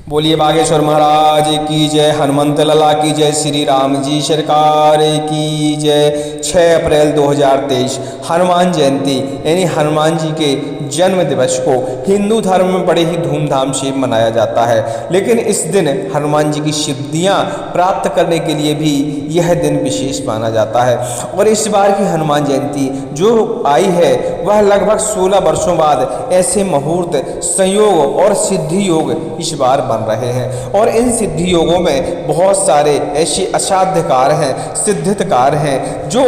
बोलिए बागेश्वर महाराज की जय, हनुमंत लला की जय, श्री राम जी सरकार की जय। 6 अप्रैल 2023 हनुमान जयंती यानी हनुमान जी के जन्म दिवस को हिंदू धर्म में बड़े ही धूमधाम से मनाया जाता है। लेकिन इस दिन हनुमान जी की सिद्धियां प्राप्त करने के लिए भी यह दिन विशेष माना जाता है। और इस बार की हनुमान जयंती जो आई है वह लगभग 16 वर्षों बाद ऐसे मुहूर्त, संयोग और सिद्धि योग इस बार बन रहे हैं। और इन सिद्धि योगों में बहुत सारे ऐसे असाध्य कार्य हैं, सिद्धित कार्य हैं जो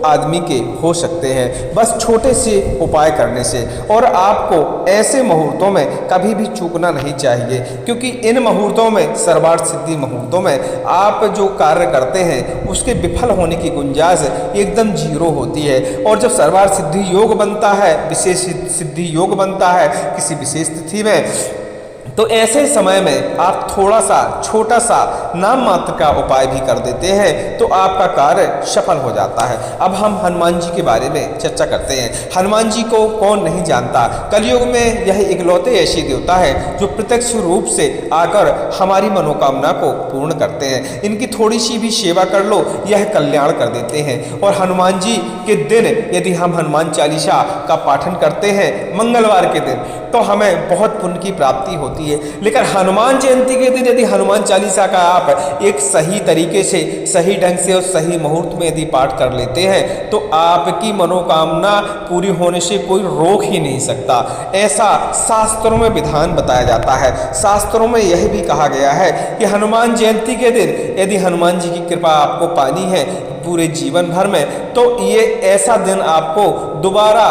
आदमी के हो सकते हैं बस छोटे से उपाय करने से। और आपको ऐसे मुहूर्तों में कभी भी चूकना नहीं चाहिए, क्योंकि इन मुहूर्तों में सर्वार्थ सिद्धि मुहूर्तों में आप जो कार्य करते हैं उसके विफल होने की गुंजाइश एकदम जीरो होती है। और जब सर्वार्थ सिद्धि योग बनता है, विशेष सिद्धि योग बनता है किसी विशेष तिथि में, तो ऐसे समय में आप थोड़ा सा छोटा सा नाम मात्र का उपाय भी कर देते हैं तो आपका कार्य सफल हो जाता है। अब हम हनुमान जी के बारे में चर्चा करते हैं। हनुमान जी को कौन नहीं जानता। कलयुग में यह इकलौते ऐसे देवता है जो प्रत्यक्ष रूप से आकर हमारी मनोकामना को पूर्ण करते हैं। इनकी थोड़ी सी भी सेवा कर लो, यह कल्याण कर देते हैं। और हनुमान जी के दिन यदि हम हनुमान चालीसा का पाठन करते हैं मंगलवार के दिन तो हमें बहुत पुण्य की प्राप्ति होती है। लेकिन हनुमान जयंती के दिन यदि हनुमान चालीसा का आप एक सही तरीके से, सही ढंग से और सही मुहूर्त में यदि पाठ कर लेते हैं तो आपकी मनोकामना पूरी होने से कोई रोक ही नहीं सकता। ऐसा शास्त्रों में विधान बताया जाता है। शास्त्रों में यह भी कहा गया है कि हनुमान जयंती के दिन यदि हनुमान जी की कृपा आपको पानी है पूरे जीवन भर में तो ये ऐसा दिन आपको दोबारा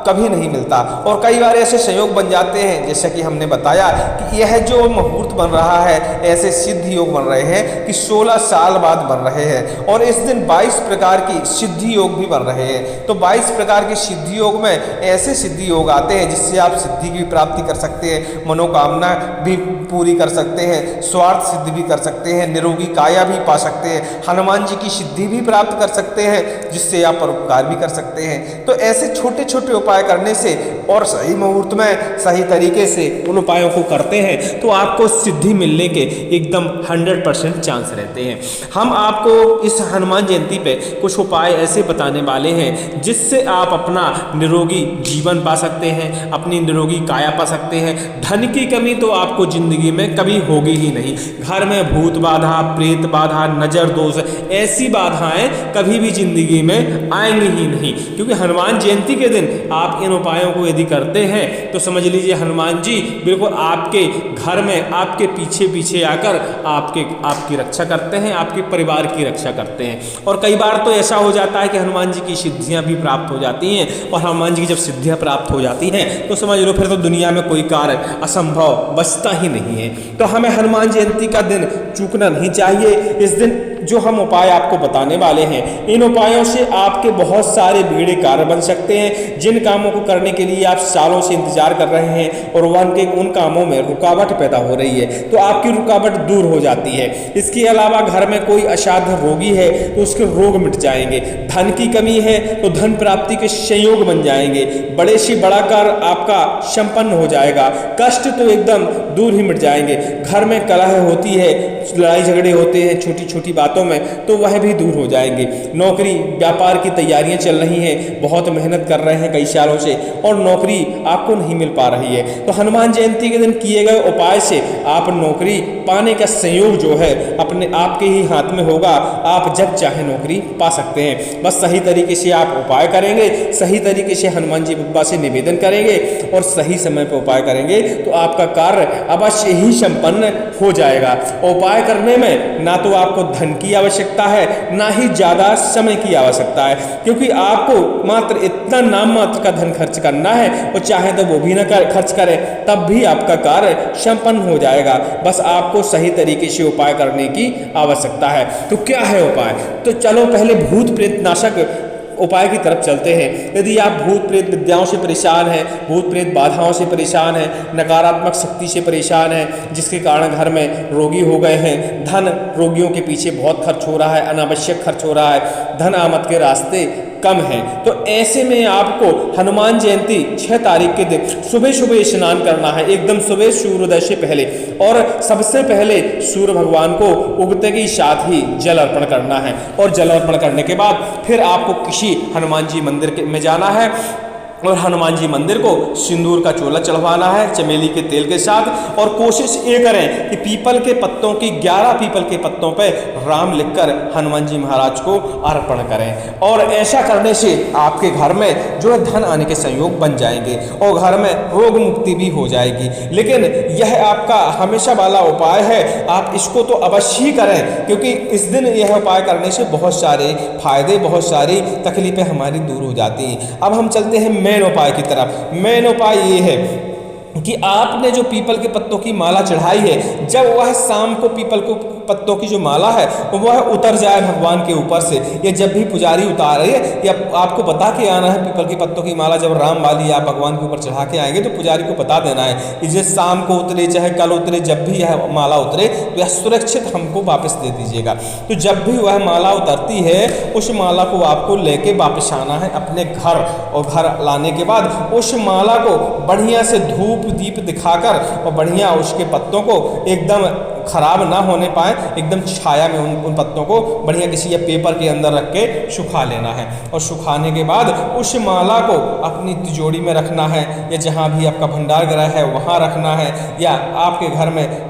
कभी नहीं मिलता। और कई बार ऐसे संयोग बन जाते हैं जैसा कि हमने बताया कि यह जो मुहूर्त बन रहा है, ऐसे सिद्धि योग बन रहे हैं कि 16 साल बाद बन रहे हैं। और इस दिन 22 प्रकार की सिद्धि योग भी बन रहे हैं। तो 22 प्रकार के सिद्धि योग में ऐसे सिद्धि योग आते हैं जिससे आप सिद्धि की प्राप्ति कर सकते हैं, मनोकामना भी पूरी कर सकते हैं, स्वार्थ सिद्धि भी कर सकते हैं, निरोगी काया भी पा सकते हैं, हनुमान जी की सिद्धि भी प्राप्त कर सकते हैं जिससे आप परोपकार भी कर सकते हैं। तो ऐसे छोटे छोटे उपाय करने से और सही मुहूर्त में सही तरीके से उन उपायों को करते हैं तो आपको सिद्धि मिलने के एकदम 100% चांस रहते हैं। हम आपको इस हनुमान जयंती पे कुछ उपाय ऐसे बताने वाले हैं जिससे आप अपना निरोगी जीवन पा सकते हैं, अपनी निरोगी काया पा सकते हैं। धन की कमी तो आपको जिंदगी में कभी होगी ही नहीं। घर में भूत बाधा, प्रेत बाधा, नजर दोष, ऐसी बाधाएं कभी भी जिंदगी में आएंगी ही नहीं। क्योंकि हनुमान जयंती के दिन आप इन उपायों को यदि करते हैं तो समझ लीजिए हनुमान जी बिल्कुल आपके घर में आपके पीछे पीछे आकर आपकी रक्षा करते हैं, आपके परिवार की रक्षा करते हैं। और कई बार तो ऐसा हो जाता है कि हनुमान जी की सिद्धियां भी प्राप्त हो जाती हैं। और हनुमान जी की जब सिद्धियां प्राप्त हो जाती हैं तो समझ लो फिर तो दुनिया में कोई कार्य असंभव बचता ही नहीं है। तो हमें हनुमान जयंती का दिन चूकना नहीं चाहिए। इस दिन जो हम उपाय आपको बताने वाले हैं इन उपायों से आपके बहुत सारे बिगड़े कार्य बन सकते हैं। जिन कामों को करने के लिए आप सालों से इंतजार कर रहे हैं और उन कामों में रुकावट पैदा हो रही है तो आपकी रुकावट दूर हो जाती है। इसके अलावा घर में कोई असाध्य रोगी है तो उसके रोग मिट जाएंगे। धन की कमी है तो धन प्राप्ति के संयोग बन जाएंगे। बड़े से बड़ा कार्य आपका संपन्न हो जाएगा। कष्ट तो एकदम दूर ही मिट जाएंगे। घर में कलह होती है, लड़ाई झगड़े होते हैं छोटी छोटी बातों में तो वह भी दूर हो जाएंगे। नौकरी व्यापार की तैयारियां चल रही हैं, बहुत मेहनत कर रहे हैं कई सालों से और नौकरी आपको नहीं मिल पा रही है तो हनुमान जयंती के दिन किए गए उपाय से आप नौकरी पाने का संयोग जो है अपने आपके ही हाथ में होगा। आप जब चाहे नौकरी पा सकते हैं। बस सही तरीके से आप उपाय करेंगे, सही तरीके से हनुमान जी बाबा से निवेदन करेंगे और सही समय पर उपाय करेंगे तो आपका कार्य अवश्य ही संपन्न हो जाएगा। उपाय करने में ना तो आपको धन की आवश्यकता है ना ही ज्यादा समय की आवश्यकता है, क्योंकि आपको मात्र इतना नाम मात्र का धन खर्च करना है और चाहे तो वो भी ना खर्च करें तब भी आपका कार्य संपन्न हो जाएगा। बस आपको सही तरीके से उपाय करने की आवश्यकता है। तो क्या है उपाय? तो चलो पहले भूत प्रेत नाशक उपाय की तरफ चलते हैं। यदि आप भूत प्रेत विद्याओं से परेशान हैं, भूत प्रेत बाधाओं से परेशान हैं, नकारात्मक शक्ति से परेशान हैं जिसके कारण घर में रोगी हो गए हैं, धन रोगियों के पीछे बहुत खर्च हो रहा है, अनावश्यक खर्च हो रहा है, धन आमद के रास्ते कम है। तो ऐसे में आपको हनुमान जयंती 6 तारीख के दिन सुबह सुबह स्नान करना है, एकदम सुबह सूर्योदय से पहले, और सबसे पहले सूर्य भगवान को उगते के साथ ही जल अर्पण करना है। और जल अर्पण करने के बाद फिर आपको किसी हनुमान जी मंदिर में जाना है और हनुमान जी मंदिर को सिंदूर का चोला चढ़वाना है चमेली के तेल के साथ। और कोशिश ये करें कि पीपल के पत्तों की 11 पीपल के पत्तों पे राम लिखकर हनुमान जी महाराज को अर्पण करें। और ऐसा करने से आपके घर में जो है धन आने के संयोग बन जाएंगे और घर में रोग मुक्ति भी हो जाएगी। लेकिन यह आपका हमेशा वाला उपाय है, आप इसको तो अवश्य ही करें, क्योंकि इस दिन यह उपाय करने से बहुत सारे फायदे, बहुत सारी तकलीफें हमारी दूर हो जाती हैं। अब हम चलते हैं मेन उपाय की तरफ। मेन उपाय ये है कि आपने जो पीपल के पत्तों की माला चढ़ाई है, जब वह शाम को पीपल को पत्तों की जो माला है वह उतर जाए भगवान के ऊपर से, या जब भी पुजारी उतारे या आपको बता के आना है पीपल के पत्तों की माला जब राम वाली आप भगवान के ऊपर चढ़ा के आएंगे तो पुजारी को बता देना है कि जैसे शाम को उतरे चाहे कल उतरे, जब भी यह माला उतरे तो यह सुरक्षित हमको वापस दे दीजिएगा। तो जब भी वह माला उतरती है उस माला को आपको लेके वापस आना है अपने घर, और घर लाने के बाद उस माला को बढ़िया से धूप दीप दिखाकर और बढ़िया उसके पत्तों को एकदम खराब ना होने पाए, एकदम छाया में उन पत्तों को बढ़िया किसी या पेपर के अंदर रख के सुखा लेना है। और सुखाने के बाद उस माला को अपनी तिजोरी में रखना है, या जहाँ भी आपका भंडार गृह है वहाँ रखना है, या आपके घर में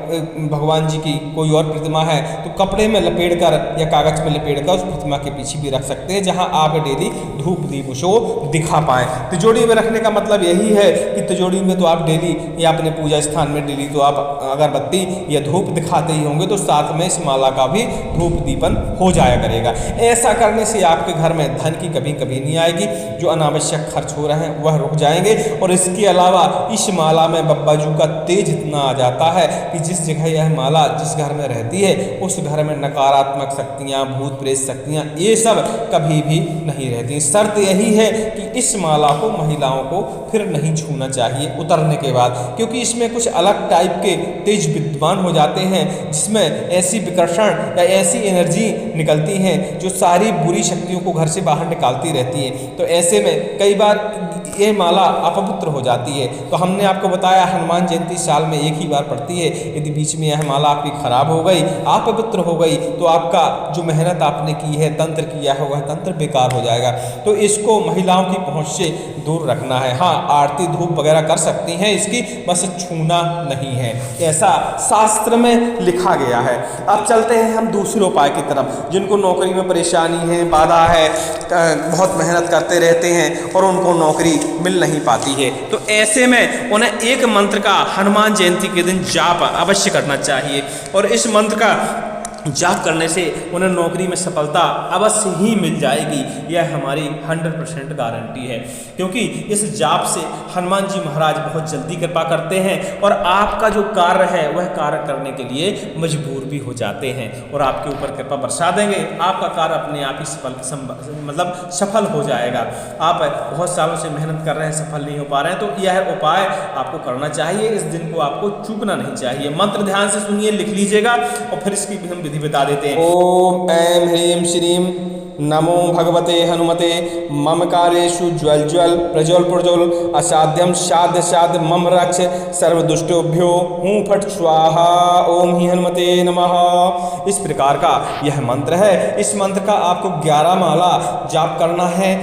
भगवान जी की कोई और प्रतिमा है तो कपड़े में लपेट कर या कागज में लपेट कर उस प्रतिमा के पीछे भी रख सकते हैं, जहाँ आप डेली धूप दीप उसको दिखा पाएँ। तिजोरी में रखने का मतलब यही है कि तिजोरी में तो आप डेली या अपने पूजा स्थान में डेली तो आप अगरबत्ती या धूप दिखाते ही होंगे, तो साथ में इस माला का भी धूप दीपन हो जाया करेगा। ऐसा करने से आपके घर में धन की कभी कभी नहीं आएगी, जो अनावश्यक खर्च हो रहे हैं वह रुक जाएंगे। और इसके अलावा इस माला में बब्बा जू का तेज इतना आ जाता है कि जिस जगह यह माला जिस घर में रहती है उस घर में नकारात्मक शक्तियाँ, भूत प्रेत शक्तियाँ, ये सब कभी भी नहीं रहती। शर्त यही है कि इस माला को महिलाओं को फिर नहीं छूना चाहिए उतरने के बाद, क्योंकि इसमें कुछ अलग टाइप के तेज विद्वान हो जाते हैं, जिसमें ऐसी विकर्षण या ऐसी एनर्जी निकलती हैं जो सारी बुरी शक्तियों को घर से बाहर निकालती रहती है। तो ऐसे में कई बार ये माला अपवित्र हो जाती है। तो हमने आपको बताया हनुमान जयंती साल में एक ही बार पड़ती है। यदि बीच में यह माला आपकी खराब हो गई, अपवित्र हो गई, तो आपका जो मेहनत आपने की है, तंत्र किया है, वह तंत्र बेकार हो जाएगा। तो इसको महिलाओं की पहुंच से दूर रखना है। हाँ, आरती धूप वगैरह कर सकती हैं इसकी, बस छूना नहीं है, ऐसा शास्त्र में लिखा गया है। अब चलते हैं हम दूसरे उपाय की तरफ। जिनको नौकरी में परेशानी है, बाधा है, बहुत मेहनत करते रहते हैं और उनको नौकरी मिल नहीं पाती है, तो ऐसे में उन्हें एक मंत्र का हनुमान जयंती के दिन जाप अवश्य करना चाहिए। और इस मंत्र का जाप करने से उन्हें नौकरी में सफलता अवश्य ही मिल जाएगी, यह हमारी 100% गारंटी है। क्योंकि इस जाप से हनुमान जी महाराज बहुत जल्दी कृपा करते हैं और आपका जो कार्य है वह कार्य करने के लिए मजबूर भी हो जाते हैं और आपके ऊपर कृपा बरसा देंगे। आपका कार्य अपने आप ही सफल हो जाएगा। आप बहुत सालों से मेहनत कर रहे हैं, सफल नहीं हो पा रहे हैं, तो यह उपाय आपको करना चाहिए। इस दिन को आपको चूकना नहीं चाहिए। मंत्र ध्यान से सुनिए, लिख लीजिएगा और फिर इसकी भी हम विधि बता देते हैं। ओम ऐं ह्रीं श्रीं नमो भगवते हनुमते मम कार्येषु ज्वल ज्वल प्रज्वल प्रज्वल असाध्यम साध्य साध्य मम रक्ष सर्वदुष्टोभ्यो हूँ फट स्वाहा ओम ही हनुमते नमः। इस प्रकार का यह मंत्र है। इस मंत्र का आपको 11 माला जाप करना है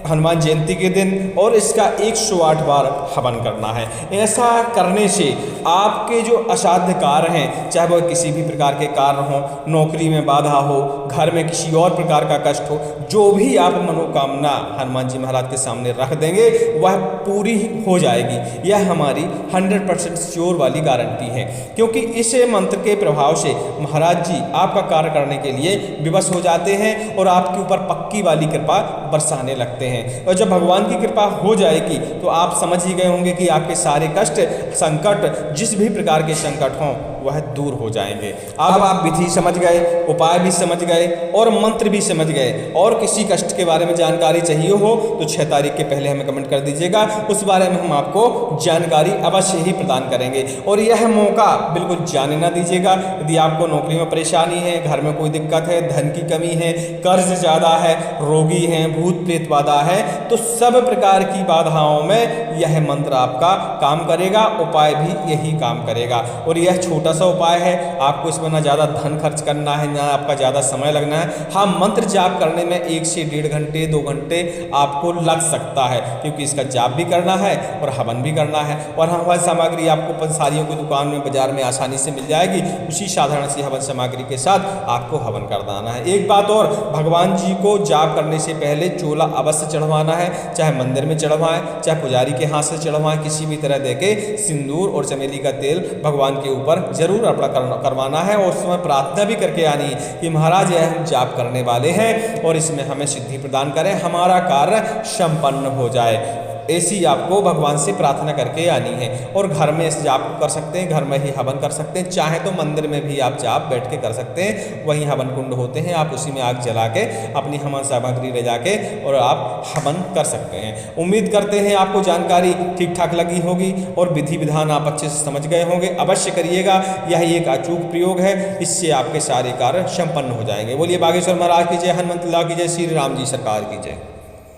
हनुमान जयंती के दिन और इसका 108 बार हवन करना है। ऐसा करने से आपके जो असाध्य कार्य हैं, चाहे वह किसी भी प्रकार के कार्य हों, नौकरी में बाधा हो, घर में किसी और प्रकार का कष्ट हो, जो भी आप मनोकामना हनुमान जी महाराज के सामने रख देंगे वह पूरी हो जाएगी। यह हमारी 100% श्योर वाली गारंटी है, क्योंकि इस मंत्र के प्रभाव से महाराज जी आपका कार्य करने के लिए विवश हो जाते हैं और आपके ऊपर पक्की वाली कृपा बरसाने लगते हैं। और जब भगवान की कृपा हो जाएगी तो आप समझ ही गए होंगे कि आपके सारे कष्ट, संकट, जिस भी प्रकार के संकट हों वह दूर हो जाएंगे। अब आप विधि समझ गए, उपाय भी समझ गए और मंत्र भी समझ गए। और किसी कष्ट के बारे में जानकारी चाहिए हो तो 6 तारीख के पहले हमें कमेंट कर दीजिएगा, उस बारे में हम आपको जानकारी अवश्य ही प्रदान करेंगे। और यह मौका बिल्कुल जाने ना दीजिएगा। यदि आपको नौकरी में परेशानी है, घर में कोई दिक्कत है, धन की कमी है, कर्ज ज़्यादा है, रोगी हैं, भूत प्रेत बाधा है, तो सब प्रकार की बाधाओं में यह मंत्र आपका काम करेगा, उपाय भी यही काम करेगा। और यह छोटा सा उपाय है, आपको इसमें ना ज़्यादा धन खर्च करना है, ना आपका ज़्यादा समय लगना है। हाँ, मंत्र जाप करने में 1 से 1.5 घंटे 2 घंटे आपको लग सकता है, क्योंकि इसका जाप भी करना है और हवन भी करना है। और हवन सामग्री आपको पंसारियों की दुकान में, बाजार में आसानी से मिल जाएगी। उसी साधारण सी हवन सामग्री के साथ आपको हवन करवाना है। एक बात और, भगवान जी को जाप करने से पहले चोला अवश्य चढ़वाना है, चाहे मंदिर में चढ़वाएं, चाहे पुजारी के हाथ से चढ़वाएं, किसी भी तरह देके सिंदूर और चमेली का तेल भगवान के ऊपर जरूर अर्पण करवाना है। और उस समय प्रार्थना भी करके आनी है कि महाराज यह हम जाप करने वाले हैं और इसमें हमें सिद्धि प्रदान करें, हमारा कार्य संपन्न हो जाए। ऐसी आपको भगवान से प्रार्थना करके आनी है। और घर में इस जाप को कर सकते हैं, घर में ही हवन कर सकते हैं, चाहे तो मंदिर में भी आप जाप बैठ के कर सकते हैं। वहीं हवन कुंड होते हैं, आप उसी में आग जला के अपनी हवन सामग्री ले जाके और आप हवन कर सकते हैं। उम्मीद करते हैं आपको जानकारी ठीक ठाक लगी होगी और विधि विधान आप अच्छे से समझ गए होंगे। अवश्य करिएगा, यह एक अचूक प्रयोग है, इससे आपके सारे कार्य संपन्न हो जाएंगे। बोलिए बागेश्वर महाराज की जय, हनुमत लाल की जय, श्री राम जी सरकार की जय।